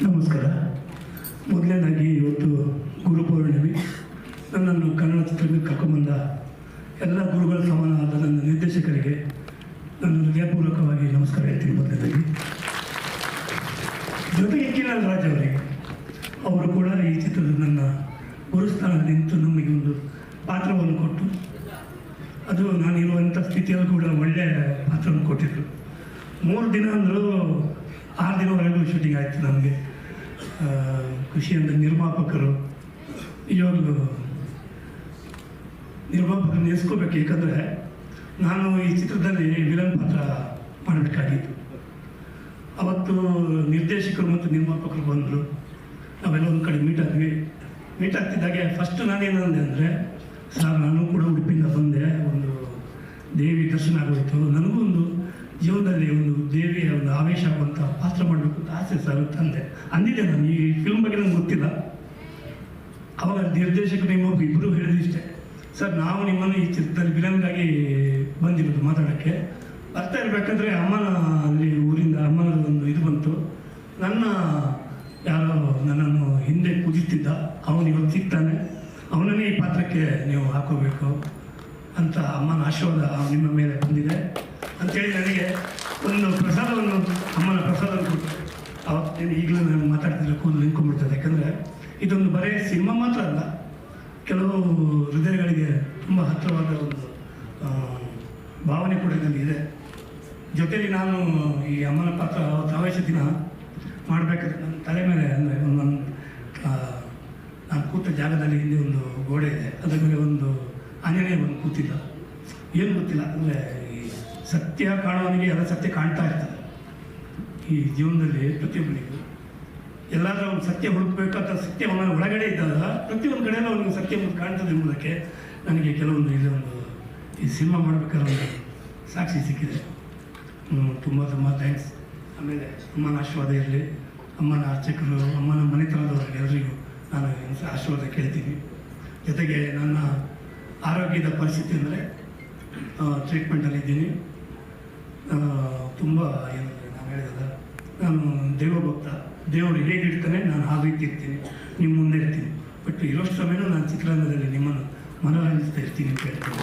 ನಮಸ್ಕಾರ. ಮೊದಲನೇದಾಗಿ ಇವತ್ತು ಗುರುಪೌರ್ಣಿಮೆ. ನನ್ನನ್ನು ಕನ್ನಡ ಚಿತ್ರಕ್ಕೆ ಕರ್ಕೊಂಡ್ಬಂದ ಎಲ್ಲ ಗುರುಗಳ ಸಮಾನವಾದ ನನ್ನ ನಿರ್ದೇಶಕರಿಗೆ ನನ್ನ ಹೃದಯಪೂರ್ವಕವಾಗಿ ನಮಸ್ಕಾರ ಹೇಳ್ತೀನಿ. ಮೊದಲನೇದಾಗಿ ಜೊತೆಗೆ ಕಿರಣ್ ರಾಜ್ ಅವರಿಗೆ, ಅವರು ಕೂಡ ಈ ಚಿತ್ರದ ನನ್ನ ಗುರುಸ್ಥಾನ ನಿಂತು ನಮಗೆ ಒಂದು ಪಾತ್ರವನ್ನು ಕೊಟ್ಟು, ಅದು ನಾನಿರುವಂಥ ಸ್ಥಿತಿಯಲ್ಲಿ ಕೂಡ ಒಳ್ಳೆಯ ಪಾತ್ರವನ್ನು ಕೊಟ್ಟಿದ್ದರು. 3 ದಿನ ಅಂದರೂ 6 ದಿನವರೆಗೂ ಶೂಟಿಂಗ್ ಆಯಿತು. ನಮಗೆ ಖುಷಿ ಅಂದರೆ ನಿರ್ಮಾಪಕರು ನಿಜವಾಗ್ಲೂ ನಿರ್ಮಾಪಕರು ನೆನೆಸ್ಕೋಬೇಕು. ಏಕೆಂದರೆ ನಾನು ಈ ಚಿತ್ರದಲ್ಲಿ ವಿಲನ್ ಪಾತ್ರ ಮಾಡಬೇಕಾಗಿತ್ತು. ಅವತ್ತು ನಿರ್ದೇಶಕರು ಮತ್ತು ನಿರ್ಮಾಪಕರು ಬಂದರು. ನಾವೆಲ್ಲ ಒಂದು ಕಡೆ ಮೀಟ್ ಆಗ್ತಿದ್ದಾಗೆ ಫಸ್ಟ್ ನಾನೇನಂದೆ ಅಂದರೆ, ಸರ್ ನಾನು ಕೂಡ ಉಡುಪಿಯಿಂದ ಬಂದೆ, ಒಂದು ದೇವಿ ದರ್ಶನ ಆಗೋಯಿತು, ನನಗೂ ಒಂದು ಜೀವನದಲ್ಲಿ ಒಂದು ದೇವಿಯ ಒಂದು ಆವೇಶ ಆಗುವಂಥ ಪಾತ್ರ ಮಾಡಬೇಕು ಅಂತ ಆಸೆ ಸರ್ ತಂದೆ ಅಂದಿದ್ದೆ. ನಾನು ಈ ಫಿಲ್ಮ್ ಬಗ್ಗೆ ನನಗೆ ಗೊತ್ತಿಲ್ಲ. ಅವಾಗ ನಿರ್ದೇಶಕರು ನಿಮ್ಮೊಬ್ಬರು ಇಬ್ಬರು ಹೇಳಿದಿಷ್ಟೇ, ಸರ್ ನಾವು ನಿಮ್ಮನ್ನು ಈ ಚಿತ್ರದಲ್ಲಿ ವಿಲನ್ಗಾಗಿ ಬಂದಿರೋದು ಮಾತಾಡೋಕ್ಕೆ. ಬರ್ತಾ ಇರಬೇಕಾದ್ರೆ ಅಮ್ಮನ ಅಲ್ಲಿ ಊರಿಂದ ಅಮ್ಮನ ಒಂದು ಇದು ಬಂತು. ಯಾರೋ ನನ್ನನ್ನು ಹಿಂದೆ ಕುದಿತಿದ್ದ, ಅವನು ಇವತ್ತು ಸಿಗ್ತಾನೆ, ಅವನನ್ನೇ ಈ ಪಾತ್ರಕ್ಕೆ ನೀವು ಹಾಕೋಬೇಕು ಅಂತ ಅಮ್ಮನ ಆಶೀರ್ವಾದ ನಿಮ್ಮ ಮೇಲೆ ಬಂದಿದೆ ಅಂಥೇಳಿ ನನಗೆ ಒಂದು ಪ್ರಸಾದವನ್ನು, ಅಮ್ಮನ ಪ್ರಸಾದವನ್ನು ಕೊಟ್ಟು, ಅವತ್ತೇನು ಈಗಲೂ ನಾನು ಮಾತಾಡ್ತಿದ್ರೆ ಕೂದಲು ನಿಂತ್ಕೊಂಡ್ಬಿಡ್ತದೆ. ಯಾಕಂದರೆ ಇದೊಂದು ಬರೀ ಸಿನಿಮಾ ಮಾತ್ರ ಅಲ್ಲ, ಕೆಲವು ಹೃದಯಗಳಿಗೆ ತುಂಬ ಹತ್ತಿರವಾದ ಒಂದು ಭಾವನೆ ಕೂಡ ನನಗಿದೆ. ಜೊತೆಲಿ ನಾನು ಈ ಅಮ್ಮನ ಪಾತ್ರ ಆವೇಶ ದಿನ ಮಾಡಬೇಕಾದ್ರೆ ನನ್ನ ತಲೆ ಮೇಲೆ ಅಂದರೆ ನಾನು ಕೂತ ಜಾಗದಲ್ಲಿ ಹಿಂದೆ ಒಂದು ಗೋಡೆ ಇದೆ, ಅದರ ಮೇಲೆ ಒಂದು ಆಂಜನೇಯ ಒಂದು ಕೂತಿದ್ದ. ಏನು ಗೊತ್ತಿಲ್ಲ ಅಂದರೆ ಈ ಸತ್ಯ ಕಾಣುವವನಿಗೆ ಎಲ್ಲ ಸತ್ಯ ಕಾಣ್ತಾ ಇರ್ತದೆ. ಈ ಜೀವನದಲ್ಲಿ ಪ್ರತಿಯೊಬ್ಬನಿಗೂ ಎಲ್ಲಾದರೂ ಒಂದು ಸತ್ಯ ಹುಡುಕಬೇಕಾದ ಸತ್ಯ ಅವನ ಒಳಗಡೆ ಇದ್ದಾಗ ಪ್ರತಿಯೊಂದು ಕಡೆಯಲ್ಲ ಅವನಿಗೆ ಸತ್ಯ ಕಾಣ್ತದೆ ಎಂಬುದಕ್ಕೆ ನನಗೆ ಕೆಲವೊಂದು ಇದೊಂದು ಈ ಸಿನಿಮಾ ಮಾಡಬೇಕಾದ್ರೆ ಒಂದು ಸಾಕ್ಷಿ ಸಿಕ್ಕಿದೆ. ತುಂಬ ಥ್ಯಾಂಕ್ಸ್. ಆಮೇಲೆ ಅಮ್ಮನ ಆಶೀರ್ವಾದ ಇರಲಿ, ಅಮ್ಮನ ಅರ್ಚಕರು, ಅಮ್ಮನ ಮನೆತನದವರಿಗೆ ಎಲ್ಲರಿಗೂ ನಾನು ಆಶೀರ್ವಾದ ಕೇಳ್ತೀನಿ. ಜೊತೆಗೆ ನನ್ನ ಆರೋಗ್ಯದ ಪರಿಸ್ಥಿತಿ ಅಂದರೆ ಟ್ರೀಟ್ಮೆಂಟಲ್ಲಿದ್ದೀನಿ. ತುಂಬ ಏನಂದರೆ ನಾನು ಹೇಳಿದಾಗ ನಾನು ದೇವಭಕ್ತ, ದೇವರು ಹೇಗಿರ್ತಾನೆ ನಾನು ಆ ರೀತಿ ಇರ್ತೀನಿ, ನಿಮ್ಮ ಮುಂದೆ ಇರ್ತೀನಿ. ಬಟ್ ಇರೋಷ್ಟು ಸಮಯನೂ ನಾನು ಚಿತ್ರರಂಗದಲ್ಲಿ ನಿಮ್ಮನ್ನು ಮನರಂಜಿಸ್ತಾ ಇರ್ತೀನಿ ಅಂತ ಹೇಳ್ತೀನಿ.